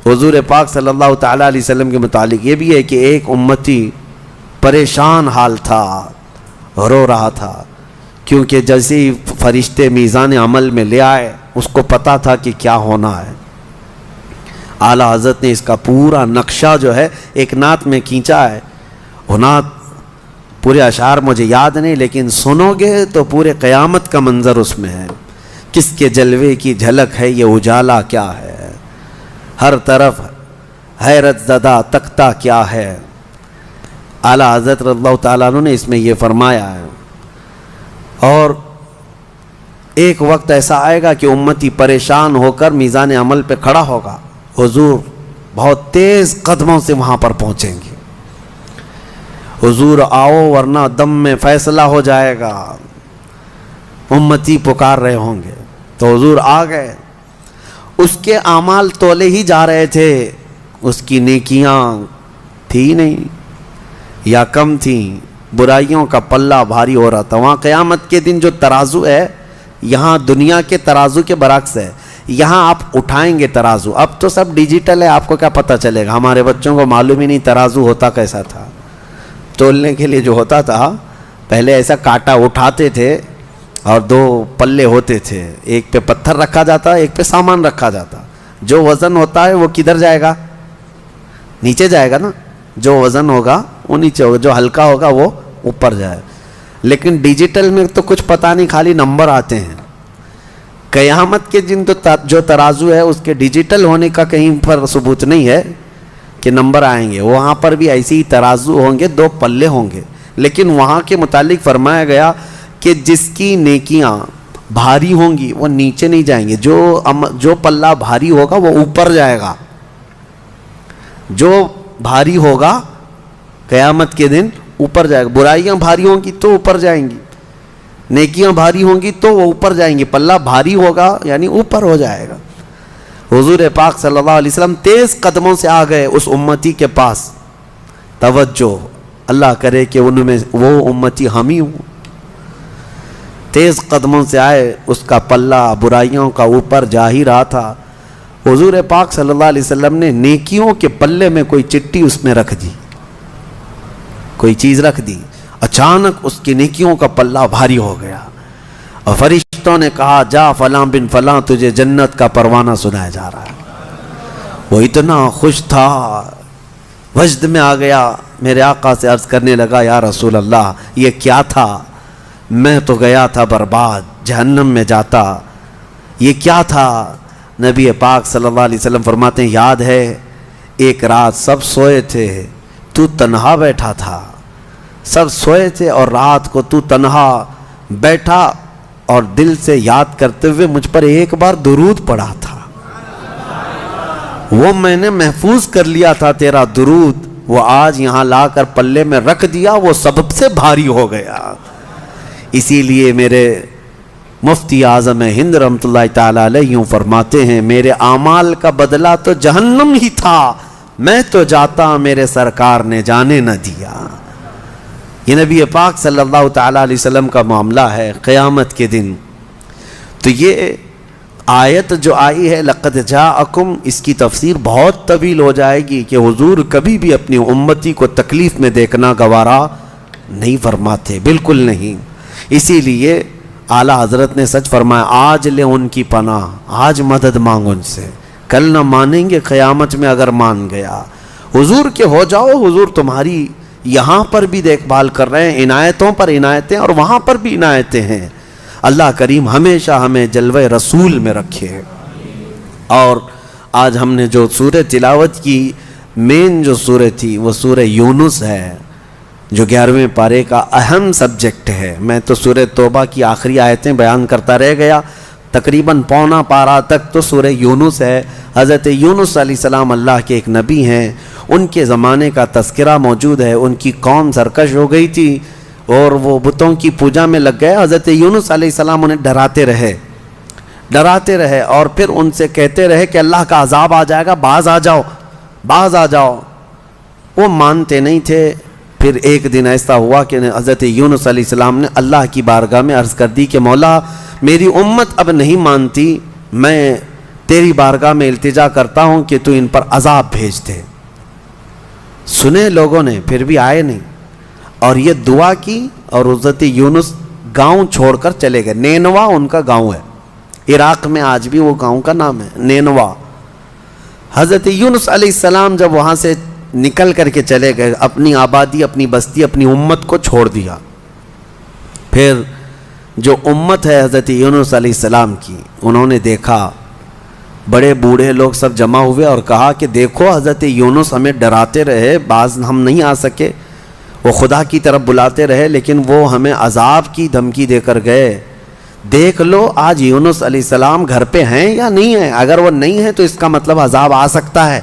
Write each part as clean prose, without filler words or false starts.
حضور پاک صلی اللہ تعالیٰ علیہ وسلم کے متعلق یہ بھی ہے کہ ایک امتی پریشان حال تھا، رو رہا تھا، کیونکہ جیسے ہی فرشتے میزان عمل میں لے آئے اس کو پتا تھا کہ کیا ہونا ہے۔ اعلیٰ حضرت نے اس کا پورا نقشہ جو ہے ایک نعت میں کھینچا ہے۔ وہ نعت پورے اشعار مجھے یاد نہیں، لیکن سنو گے تو پورے قیامت کا منظر اس میں ہے۔ کس کے جلوے کی جھلک ہے یہ اجالا کیا ہے، ہر طرف حیرت زدہ تختہ کیا ہے۔ اعلیٰ حضرت رضی اللہ تعالیٰ عنہ نے اس میں یہ فرمایا ہے۔ اور ایک وقت ایسا آئے گا کہ امتی پریشان ہو کر میزان عمل پہ کھڑا ہوگا، حضور بہت تیز قدموں سے وہاں پر پہنچیں گے، حضور آؤ ورنہ دم میں فیصلہ ہو جائے گا۔ امتی پکار رہے ہوں گے تو حضور آ گئے۔ اس کے اعمال تولے ہی جا رہے تھے، اس کی نیکیاں تھی نہیں یا کم تھیں، برائیوں کا پلہ بھاری ہو رہا تھا۔ وہاں قیامت کے دن جو ترازو ہے، یہاں دنیا کے ترازو کے برعکس ہے، یہاں آپ اٹھائیں گے ترازو۔ اب تو سب ڈیجیٹل ہے، آپ کو کیا پتہ چلے گا، ہمارے بچوں کو معلوم ہی نہیں ترازو ہوتا کیسا تھا۔ تولنے کے لیے جو ہوتا تھا پہلے ایسا کانٹا اٹھاتے تھے اور دو پلے ہوتے تھے، ایک پہ پتھر رکھا جاتا، ایک پہ سامان رکھا جاتا۔ جو وزن ہوتا ہے وہ کدھر جائے گا؟ نیچے جائے گا نا، جو وزن ہوگا وہ نیچے ہوگا، جو ہلکا ہوگا وہ اوپر جائے۔ لیکن ڈیجیٹل میں تو کچھ پتہ نہیں، خالی نمبر آتے ہیں۔ قیامت کے دن تو جو ترازو ہے اس کے ڈیجیٹل ہونے کا کہیں پر ثبوت نہیں ہے کہ نمبر آئیں گے۔ وہاں پر بھی ایسے ہی ترازو ہوں گے، دو پلے ہوں گے، لیکن وہاں کے متعلق فرمایا گیا کہ جس کی نیکیاں بھاری ہوں گی وہ نیچے نہیں جائیں گے، جو پلہ بھاری ہوگا وہ اوپر جائے گا۔ جو بھاری ہوگا قیامت کے دن اوپر جائے گا۔ برائیاں بھاری ہوں گی تو اوپر جائیں گی، نیکیاں بھاری ہوں گی تو وہ اوپر جائیں گی، پلہ بھاری ہوگا یعنی اوپر ہو جائے گا۔ حضور پاک صلی اللہ علیہ وسلم تیز قدموں سے آ گئے اس امتی کے پاس۔ توجہ، اللہ کرے کہ ان میں وہ امتی ہم ہی ہوں۔ تیز قدموں سے آئے، اس کا پلہ برائیوں کا اوپر جا ہی رہا تھا۔ حضور پاک صلی اللہ علیہ وسلم نے نیکیوں کے پلے میں کوئی چٹی اس میں رکھ دی، کوئی چیز رکھ دی۔ اچانک اس کی نیکیوں کا پلہ بھاری ہو گیا اور فرشتوں نے کہا جا فلاں بن فلاں، تجھے جنت کا پروانہ سنایا جا رہا ہے۔ وہ اتنا خوش تھا، وجد میں آ گیا، میرے آقا سے عرض کرنے لگا یا رسول اللہ یہ کیا تھا؟ میں تو گیا تھا برباد، جہنم میں جاتا، یہ کیا تھا؟ نبی پاک صلی اللہ علیہ وسلم فرماتے ہیں یاد ہے ایک رات سب سوئے تھے، تو تنہا بیٹھا تھا، سب سوئے تھے اور رات کو تو تنہا بیٹھا اور دل سے یاد کرتے ہوئے مجھ پر ایک بار درود پڑھا تھا، وہ میں نے محفوظ کر لیا تھا تیرا درود، وہ آج یہاں لا کر پلے میں رکھ دیا، وہ سب سے بھاری ہو گیا۔ اسی لیے میرے مفتی اعظم ہند رحمۃ اللہ تعالیٰ علیہ یوں فرماتے ہیں میرے اعمال کا بدلہ تو جہنم ہی تھا، میں تو جاتا میرے سرکار نے جانے نہ دیا۔ یہ نبی پاک صلی اللہ تعالیٰ علیہ وسلم کا معاملہ ہے قیامت کے دن۔ تو یہ آیت جو آئی ہے لقد جاءکم، اس کی تفسیر بہت طویل ہو جائے گی کہ حضور کبھی بھی اپنی امتی کو تکلیف میں دیکھنا گوارا نہیں فرماتے، بالکل نہیں۔ اسی لیے اعلیٰ حضرت نے سچ فرمایا آج لے ان کی پناہ، آج مدد مانگ ان سے، کل نہ مانیں گے قیامت میں اگر مان گیا۔ حضور کے ہو جاؤ، حضور تمہاری یہاں پر بھی دیکھ بھال کر رہے ہیں، عنایتوں پر عنایتیں اور وہاں پر بھی عنایتیں ہیں۔ اللہ کریم ہمیشہ ہمیں جلوہ رسول میں رکھے۔ اور آج ہم نے جو سورہ تلاوت کی، مین جو سورہ تھی وہ سورہ یونس ہے، جو 11ویں پارے کا اہم سبجیکٹ ہے۔ میں تو سورہ توبہ کی آخری آیتیں بیان کرتا رہ گیا، تقریباً پونا پارہ تک تو سورہ یونس ہے۔ حضرت یونس علیہ السلام اللہ کے ایک نبی ہیں، ان کے زمانے کا تذکرہ موجود ہے۔ ان کی قوم سرکش ہو گئی تھی اور وہ بتوں کی پوجا میں لگ گئے۔ حضرت یونس علیہ السلام انہیں ڈراتے رہے اور پھر ان سے کہتے رہے کہ اللہ کا عذاب آ جائے گا، باز آ جاؤ۔ وہ مانتے نہیں تھے۔ پھر ایک دن ایسا ہوا کہ حضرت یونس علیہ السلام نے اللہ کی بارگاہ میں عرض کر دی کہ مولا میری امت اب نہیں مانتی، میں تیری بارگاہ میں التجا کرتا ہوں کہ تو ان پر عذاب بھیج دے۔ سنے لوگوں نے، پھر بھی آئے نہیں، اور یہ دعا کی، اور حضرت یونس گاؤں چھوڑ کر چلے گئے۔ نینوا ان کا گاؤں ہے، عراق میں آج بھی وہ گاؤں کا نام ہے نینوا۔ حضرت یونس علیہ السلام جب وہاں سے نکل کر کے چلے گئے، اپنی آبادی، اپنی بستی، اپنی امت کو چھوڑ دیا۔ پھر جو امت ہے حضرت یونس علیہ السلام کی، انہوں نے دیکھا بڑے بوڑھے لوگ سب جمع ہوئے اور کہا کہ دیکھو حضرت یونس ہمیں ڈراتے رہے، بعض ہم نہیں آ سکے، وہ خدا کی طرف بلاتے رہے، لیکن وہ ہمیں عذاب کی دھمکی دے کر گئے۔ دیکھ لو آج یونس علیہ السلام گھر پہ ہیں یا نہیں ہیں، اگر وہ نہیں ہیں تو اس کا مطلب عذاب آ سکتا ہے۔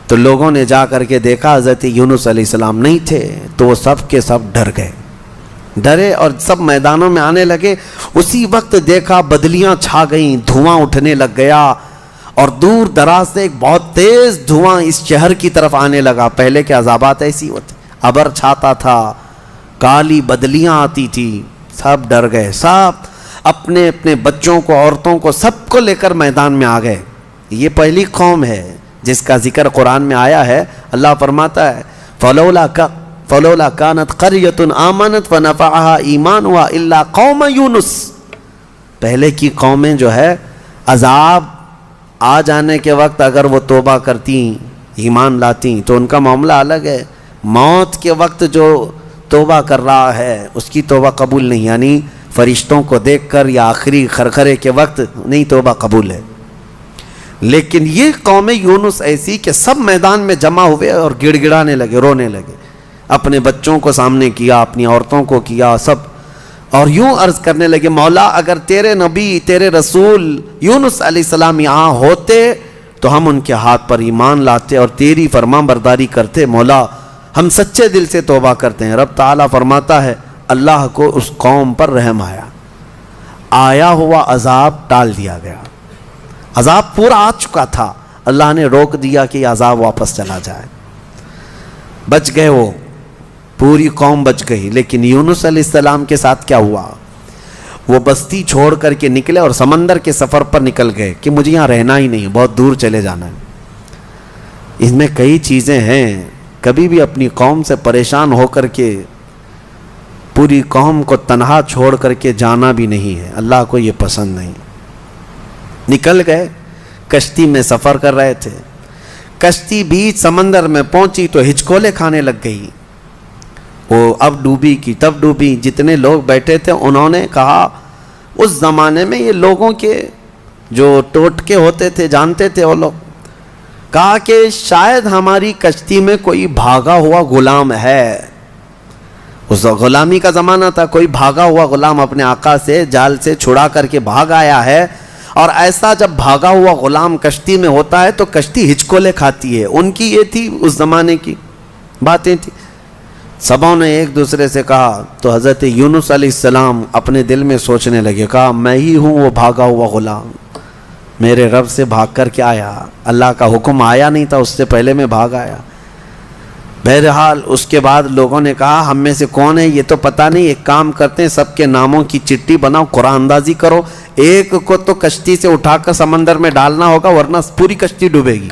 تو لوگوں نے جا کر کے دیکھا حضرت یونس علیہ السلام نہیں تھے، تو وہ سب کے سب ڈر گئے، ڈرے اور سب میدانوں میں آنے لگے۔ اسی وقت دیکھا بدلیاں چھا گئیں، دھواں اٹھنے لگ گیا، اور دور دراز سے ایک بہت تیز دھواں اس شہر کی طرف آنے لگا۔ پہلے کے عذابات ایسی ہوتے، ابر چھاتا تھا، کالی بدلیاں آتی تھی، سب ڈر گئے، سب اپنے اپنے بچوں کو، عورتوں کو، سب کو لے کر میدان میں آ گئے۔ یہ پہلی قوم ہے جس کا ذکر قرآن میں آیا ہے۔ اللہ فرماتا ہے فلولا کانت قریۃ آمنت فنفعها ایمانها الا قوم یونس۔ پہلے کی قومیں جو ہے عذاب آ جانے کے وقت اگر وہ توبہ کرتی، ایمان لاتی تو ان کا معاملہ الگ ہے۔ موت کے وقت جو توبہ کر رہا ہے اس کی توبہ قبول نہیں، یعنی فرشتوں کو دیکھ کر یا آخری خرخرے کے وقت نہیں توبہ قبول ہے۔ لیکن یہ قوم یونس ایسی کہ سب میدان میں جمع ہوئے اور گڑ گڑانے لگے، رونے لگے، اپنے بچوں کو سامنے کیا، اپنی عورتوں کو کیا، سب، اور یوں عرض کرنے لگے مولا اگر تیرے نبی، تیرے رسول یونس علیہ السلام یہاں ہوتے تو ہم ان کے ہاتھ پر ایمان لاتے اور تیری فرمان برداری کرتے، مولا ہم سچے دل سے توبہ کرتے ہیں۔ رب تعالیٰ فرماتا ہے اللہ کو اس قوم پر رحم آیا، آیا ہوا عذاب ٹال دیا گیا۔ عذاب پورا آ چکا تھا، اللہ نے روک دیا کہ یہ عذاب واپس چلا جائے، بچ گئے، وہ پوری قوم بچ گئی۔ لیکن یونس علیہ السلام کے ساتھ کیا ہوا؟ وہ بستی چھوڑ کر کے نکلے اور سمندر کے سفر پر نکل گئے کہ مجھے یہاں رہنا ہی نہیں، بہت دور چلے جانا ہے۔ اس میں کئی چیزیں ہیں، کبھی بھی اپنی قوم سے پریشان ہو کر کے پوری قوم کو تنہا چھوڑ کر کے جانا بھی نہیں ہے، اللہ کو یہ پسند نہیں۔ نکل گئے، کشتی میں سفر کر رہے تھے، کشتی بیچ سمندر میں پہنچی تو ہچکولے کھانے لگ گئی، وہ اب ڈوبی کی تب ڈوبی۔ جتنے لوگ بیٹھے تھے انہوں نے کہا، اس زمانے میں یہ لوگوں کے جو ٹوٹکے ہوتے تھے جانتے تھے وہ لوگ، کہا کہ شاید ہماری کشتی میں کوئی بھاگا ہوا غلام ہے۔ اس غلامی کا زمانہ تھا، کوئی بھاگا ہوا غلام اپنے آقا سے جال سے چھڑا کر کے بھاگ آیا ہے، اور ایسا جب بھاگا ہوا غلام کشتی میں ہوتا ہے تو کشتی ہچکولے کھاتی ہے۔ ان کی یہ تھی اس زمانے کی باتیں تھی۔ سبوں نے ایک دوسرے سے کہا، تو حضرت یونس علیہ السلام اپنے دل میں سوچنے لگے، کہا میں ہی ہوں وہ بھاگا ہوا غلام، میرے رب سے بھاگ کر کے آیا، اللہ کا حکم آیا نہیں تھا، اس سے پہلے میں بھاگ آیا۔ بہرحال اس کے بعد لوگوں نے کہا ہم میں سے کون ہے یہ تو پتہ نہیں، ایک کام کرتے ہیں سب کے ناموں کی چٹھی بناؤ، قرآن اندازی کرو، ایک کو تو کشتی سے اٹھا کر سمندر میں ڈالنا ہوگا ورنہ پوری کشتی ڈوبے گی،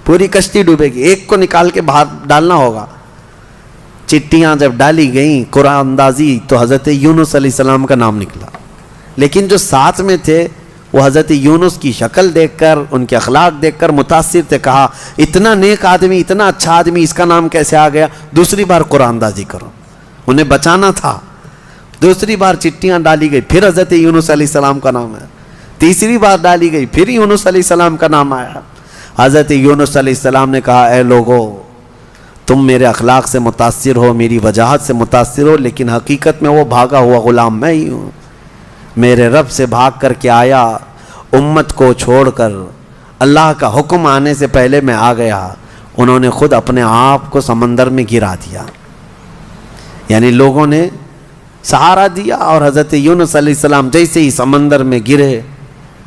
پوری کشتی ڈوبے گی، ایک کو نکال کے باہر ڈالنا ہوگا۔ چٹیاں جب ڈالی گئیں قرآن اندازی تو حضرت یونس علیہ السلام کا نام نکلا، لیکن جو ساتھ میں تھے وہ حضرت یونس کی شکل دیکھ کر، ان کے اخلاق دیکھ کر متاثر تھے، کہا اتنا نیک آدمی، اتنا اچھا آدمی، اس کا نام کیسے آ گیا؟ دوسری بار قرآن اندازی کرو، انہیں بچانا تھا۔ دوسری بار چٹیاں ڈالی گئی، پھر حضرت یونس علیہ السلام کا نام ہے، تیسری بار ڈالی گئی، پھر یونس علیہ السلام کا نام آیا۔ حضرت یونس علیہ السلام نے کہا اے لوگو، تم میرے اخلاق سے متاثر ہو، میری وجاہت سے متاثر ہو، لیکن حقیقت میں وہ بھاگا ہوا غلام میں ہی ہوں، میرے رب سے بھاگ کر کے آیا، امت کو چھوڑ کر، اللہ کا حکم آنے سے پہلے میں آ گیا۔ انہوں نے خود اپنے آپ کو سمندر میں گرا دیا، یعنی لوگوں نے سہارا دیا، اور حضرت یونس علیہ السلام جیسے ہی سمندر میں گرے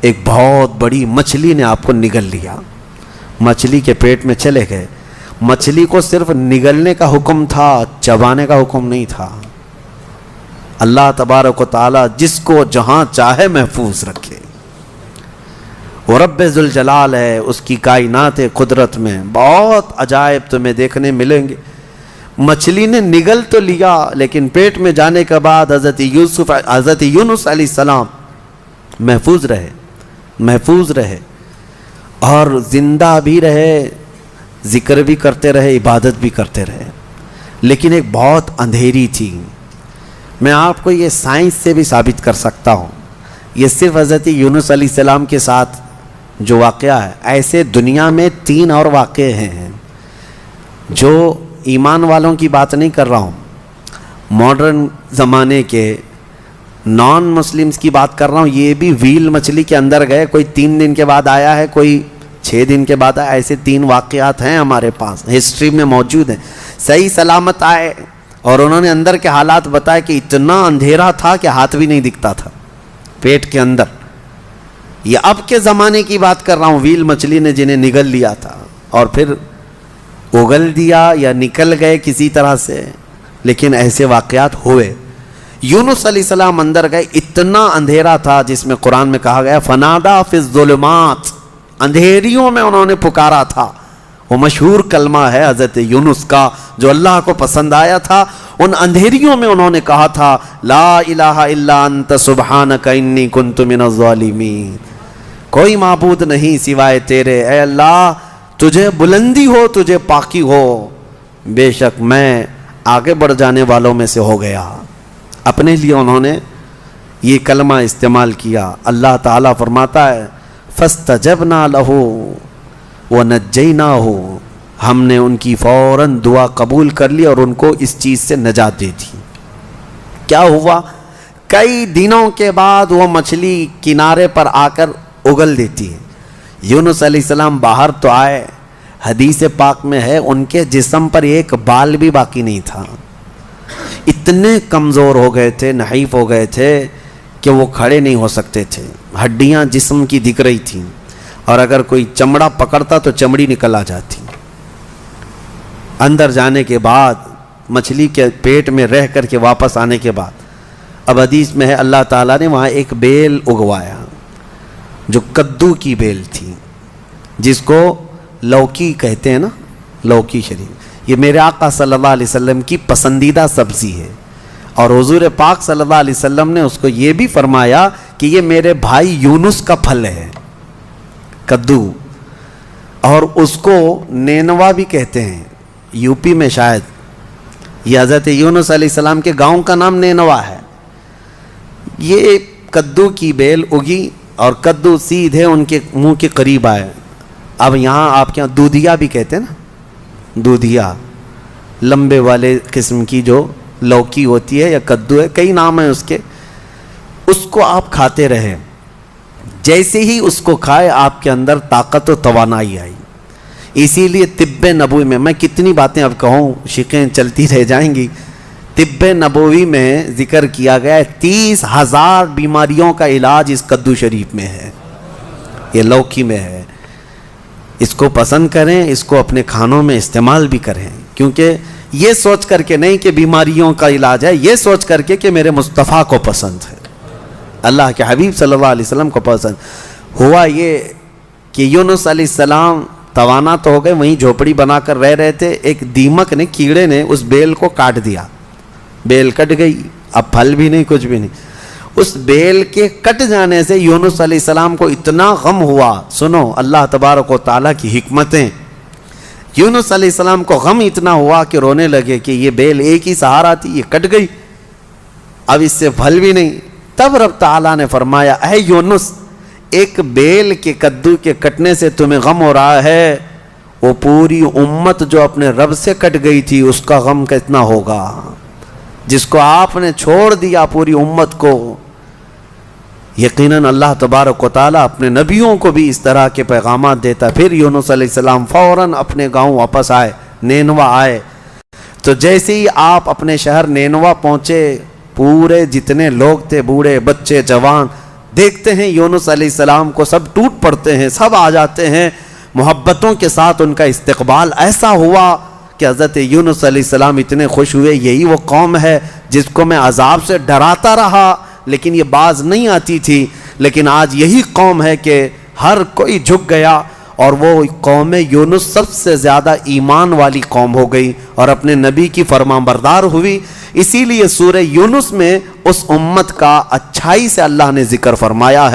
ایک بہت بڑی مچھلی نے آپ کو نگل لیا، مچھلی کے پیٹ میں چلے گئے۔ مچھلی کو صرف نگلنے کا حکم تھا، چبانے کا حکم نہیں تھا۔ اللہ تبارک و تعالی جس کو جہاں چاہے محفوظ رکھے۔ وہ رب ذوالجلال ہے، اس کی کائنات قدرت میں بہت عجائب تمہیں دیکھنے ملیں گے۔ مچھلی نے نگل تو لیا لیکن پیٹ میں جانے کے بعد حضرت یونس علیہ السلام محفوظ رہے اور زندہ بھی رہے، ذکر بھی کرتے رہے، عبادت بھی کرتے رہے۔ لیکن ایک بہت اندھیری تھی، میں آپ کو یہ سائنس سے بھی ثابت کر سکتا ہوں، یہ صرف حضرت یونس علیہ السلام کے ساتھ جو واقعہ ہے، ایسے دنیا میں 3 اور واقعے ہیں جو ایمان والوں کی بات نہیں کر رہا ہوں، ماڈرن زمانے کے نان مسلمز کی بات کر رہا ہوں۔ یہ بھی ویل مچھلی کے اندر گئے، کوئی 3 دن کے بعد آیا ہے، کوئی 6 دن کے بعد آیا، ایسے 3 واقعات ہیں ہمارے پاس، ہسٹری میں موجود ہیں۔ صحیح سلامت آئے اور انہوں نے اندر کے حالات بتائے کہ اتنا اندھیرا تھا کہ ہاتھ بھی نہیں دکھتا تھا پیٹ کے اندر۔ یہ اب کے زمانے کی بات کر رہا ہوں، ویل مچھلی نے جنہیں نگل لیا تھا اور پھر اگل دیا یا نکل گئے کسی طرح سے، لیکن ایسے واقعات ہوئے۔ یونس علیہ السلام اندر گئے، اتنا اندھیرا تھا جس میں قرآن میں کہا گیا فنادا فی الظلمات، اندھیریوں میں انہوں نے پکارا تھا۔ وہ مشہور کلمہ ہے حضرت یونس کا جو اللہ کو پسند آیا تھا۔ ان اندھیریوں میں انہوں نے کہا تھا لا الہ الا انت سبحانک انی کنت من الظالمین، کوئی معبود نہیں سوائے تیرے، اے اللہ تجھے بلندی ہو، تجھے پاکی ہو، بے شک میں آگے بڑھ جانے والوں میں سے ہو گیا۔ اپنے لیے انہوں نے یہ کلمہ استعمال کیا۔ اللہ تعالیٰ فرماتا ہے فَاسْتَجَبْنَا لَهُ وَنَجَّيْنَاهُ، ہم نے ان کی فوراً دعا قبول کر لی اور ان کو اس چیز سے نجات دے دی۔ کیا ہوا؟ کئی دنوں کے بعد وہ مچھلی کنارے پر آ کر اگل دیتی ہے۔ یونس علیہ السلام باہر تو آئے، حدیث پاک میں ہے ان کے جسم پر ایک بال بھی باقی نہیں تھا، اتنے کمزور ہو گئے تھے، نحیف ہو گئے تھے کہ وہ کھڑے نہیں ہو سکتے تھے، ہڈیاں جسم کی دکھ رہی تھیں اور اگر کوئی چمڑا پکڑتا تو چمڑی نکل آ جاتی۔ اندر جانے کے بعد مچھلی کے پیٹ میں رہ کر کے واپس آنے کے بعد اب حدیث میں ہے اللہ تعالیٰ نے وہاں ایک بیل اگوایا جو کدو کی بیل تھی، جس کو لوکی کہتے ہیں نا، لوکی شریف۔ یہ میرے آقا صلی اللہ علیہ وسلم کی پسندیدہ سبزی ہے اور حضور پاک صلی اللہ علیہ وسلم نے اس کو یہ بھی فرمایا کہ یہ میرے بھائی یونس کا پھل ہے، کدو، اور اس کو نینوا بھی کہتے ہیں، یو پی میں شاید۔ یہ حضرت یونس علیہ السلام کے گاؤں کا نام نینوا ہے۔ یہ کدو کی بیل اگی اور کدو سیدھے ان کے منہ کے قریب آئے۔ اب یہاں آپ کے یہاں دودھیا بھی کہتے ہیں نا، دودھیا، لمبے والے قسم کی جو لوکی ہوتی ہے یا کدو ہے، کئی نام ہیں اس کے، اس کو آپ کھاتے رہے۔ جیسے ہی اس کو کھائے آپ کے اندر طاقت و توانائی آئی۔ اسی لیے طب نبوی میں کتنی باتیں اب کہوں، شقیں چلتی رہ جائیں گی۔ طب نبوی میں ذکر کیا گیا ہے 30,000 بیماریوں کا علاج اس کدو شریف میں ہے، یہ لوکی میں ہے۔ اس کو پسند کریں، اس کو اپنے کھانوں میں استعمال بھی کریں، کیونکہ یہ سوچ کر کے نہیں کہ بیماریوں کا علاج ہے، یہ سوچ کر کے کہ میرے مصطفیٰ کو پسند ہے، اللہ کے حبیب صلی اللہ علیہ وسلم کو پسند۔ ہوا یہ کہ یونس علیہ السلام توانا تو ہو گئے، وہیں جھوپڑی بنا کر رہ رہے تھے، ایک دیمک نے، کیڑے نے اس بیل کو کاٹ دیا، بیل کٹ گئی، اب پھل بھی نہیں، کچھ بھی نہیں۔ اس بیل کے کٹ جانے سے یونس علیہ السلام کو اتنا غم ہوا، سنو اللہ تبارک و تعالیٰ کی حکمتیں، یونس علیہ السلام کو غم اتنا ہوا کہ رونے لگے کہ یہ بیل ایک ہی سہارا تھی، یہ کٹ گئی، اب اس سے پھل بھی نہیں۔ تب رب تعالیٰ نے فرمایا اے یونس، ایک بیل کے کدو کے کٹنے سے تمہیں غم ہو رہا ہے، وہ پوری امت جو اپنے رب سے کٹ گئی تھی اس کا غم کتنا ہوگا، جس کو آپ نے چھوڑ دیا پوری امت کو۔ یقیناً اللہ تبارک و تعالیٰ اپنے نبیوں کو بھی اس طرح کے پیغامات دیتا۔ پھر یونس علیہ السلام فوراً اپنے گاؤں واپس آئے، نینوا آئے۔ تو جیسے ہی آپ اپنے شہر نینوا پہنچے، پورے جتنے لوگ تھے، بوڑھے بچے جوان، دیکھتے ہیں یونس علیہ السلام کو، سب ٹوٹ پڑتے ہیں، سب آ جاتے ہیں، محبتوں کے ساتھ ان کا استقبال ایسا ہوا کہ حضرت یونس علیہ السلام اتنے خوش ہوئے، یہی وہ قوم ہے جس کو میں عذاب سے ڈراتا رہا لیکن یہ باز نہیں آتی تھی، لیکن آج یہی قوم ہے کہ ہر کوئی جھک گیا اور وہ قوم یونس سب سے زیادہ ایمان والی قوم ہو گئی اور اپنے نبی کی فرمانبردار ہوئی. اسی لیے سورہ یونس میں اس امت کا اچھائی سے اللہ نے ذکر فرمایا ہے.